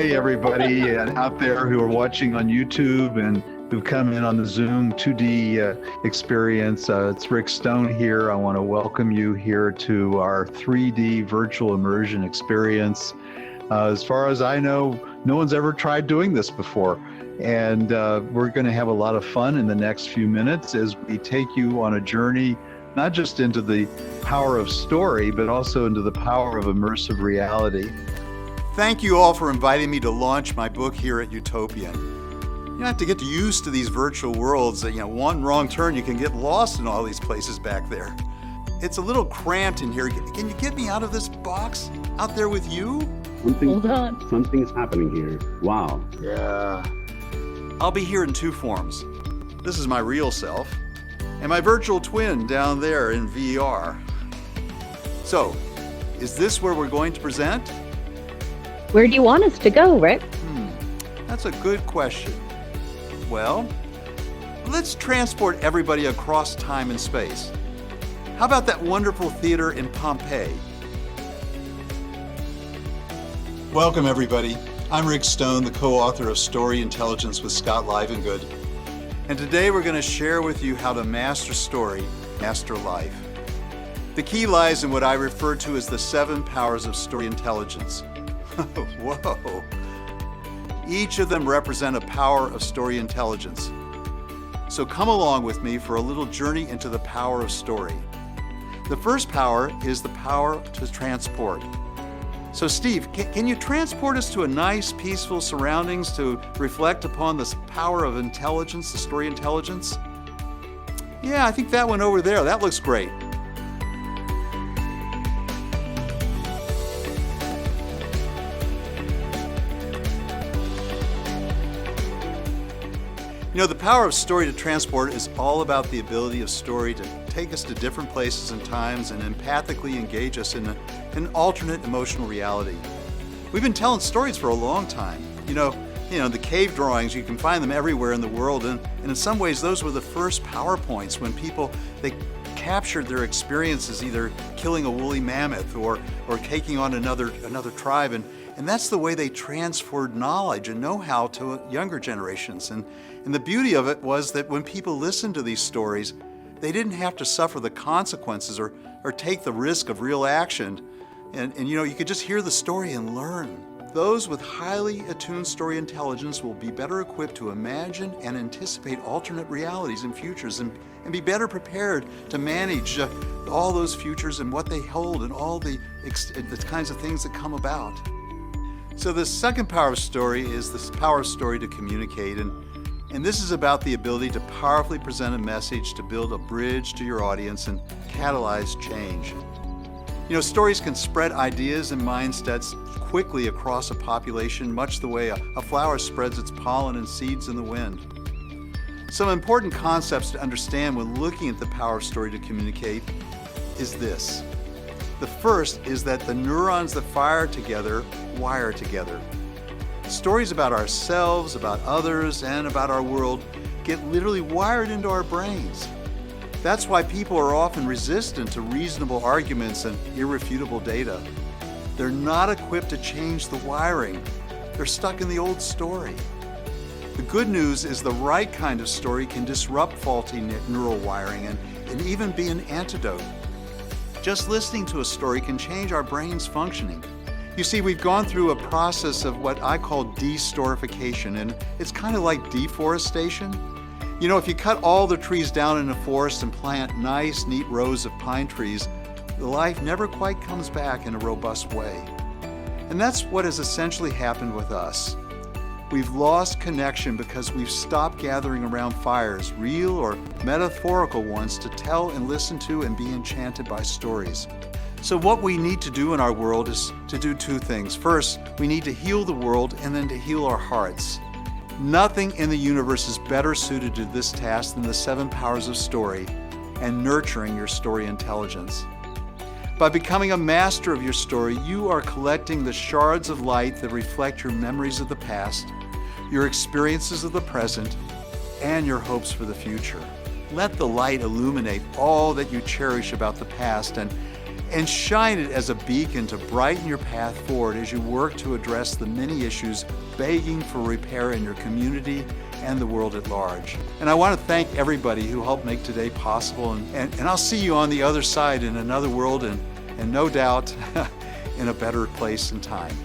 Hey, everybody out there who are watching on YouTube and who've come in on the Zoom 2D experience. It's Rick Stone here. I want to welcome you here to our 3D virtual immersion experience. As far as I know, no one's ever tried doing this before. And we're going to have a lot of fun in the next few minutes as we take you on a journey, not just into the power of story, but also into the power of immersive reality. Thank you all for inviting me to launch my book here at YOUTOPIAN. You have to get used to these virtual worlds. One wrong turn, you can get lost in all these places back there. It's a little cramped in here. Can you get me out of this box out there with you? Hold on. Something's happening here. Wow. Yeah. I'll be here in two forms. This is my real self, and my virtual twin down there in VR. So, is this where we're going to present? Where do you want us to go, Rick? That's a good question. Well, let's transport everybody across time and space. How about that wonderful theater in Pompeii? Welcome, everybody. I'm Rick Stone, the co-author of Story Intelligence with Scott Livengood. And today we're going to share with you how to master story, master life. The key lies in what I refer to as the 7 powers of story intelligence. Whoa. Each of them represent a power of story intelligence. So come along with me for a little journey into the power of story. The first power is the power to transport. So Steve, can you transport us to a nice, peaceful surroundings to reflect upon this power of intelligence, the story intelligence? Yeah, I think that one over there, that looks great. The power of story to transport is all about the ability of story to take us to different places and times and empathically engage us in an alternate emotional reality. We've been telling stories for a long time. The cave drawings, you can find them everywhere in the world, and in some ways those were the first PowerPoints when they captured their experiences either killing a woolly mammoth or taking on another tribe, and that's the way they transferred knowledge and know-how to younger generations. And the beauty of it was that when people listened to these stories, they didn't have to suffer the consequences or take the risk of real action. And you could just hear the story and learn. Those with highly attuned story intelligence will be better equipped to imagine and anticipate alternate realities and futures and be better prepared to manage all those futures and what they hold and all the kinds of things that come about. So the second power of story is this power of story to communicate. And this is about the ability to powerfully present a message to build a bridge to your audience and catalyze change. Stories can spread ideas and mindsets quickly across a population, much the way a flower spreads its pollen and seeds in the wind. Some important concepts to understand when looking at the power of story to communicate is this. The first is that the neurons that fire together wire together. Stories about ourselves, about others, and about our world get literally wired into our brains. That's why people are often resistant to reasonable arguments and irrefutable data. They're not equipped to change the wiring. They're stuck in the old story. The good news is the right kind of story can disrupt faulty neural wiring and even be an antidote. Just listening to a story can change our brain's functioning. You see, we've gone through a process of what I call destorification, and it's kind of like deforestation. If you cut all the trees down in a forest and plant nice, neat rows of pine trees, the life never quite comes back in a robust way. And that's what has essentially happened with us. We've lost connection because we've stopped gathering around fires, real or metaphorical ones, to tell and listen to and be enchanted by stories. So what we need to do in our world is to do two things. First, we need to heal the world and then to heal our hearts. Nothing in the universe is better suited to this task than the 7 powers of story and nurturing your story intelligence. By becoming a master of your story, you are collecting the shards of light that reflect your memories of the past, your experiences of the present, and your hopes for the future. Let the light illuminate all that you cherish about the past and and shine it as a beacon to brighten your path forward as you work to address the many issues begging for repair in your community and the world at large. And I want to thank everybody who helped make today possible, and I'll see you on the other side in another world and no doubt in a better place and time.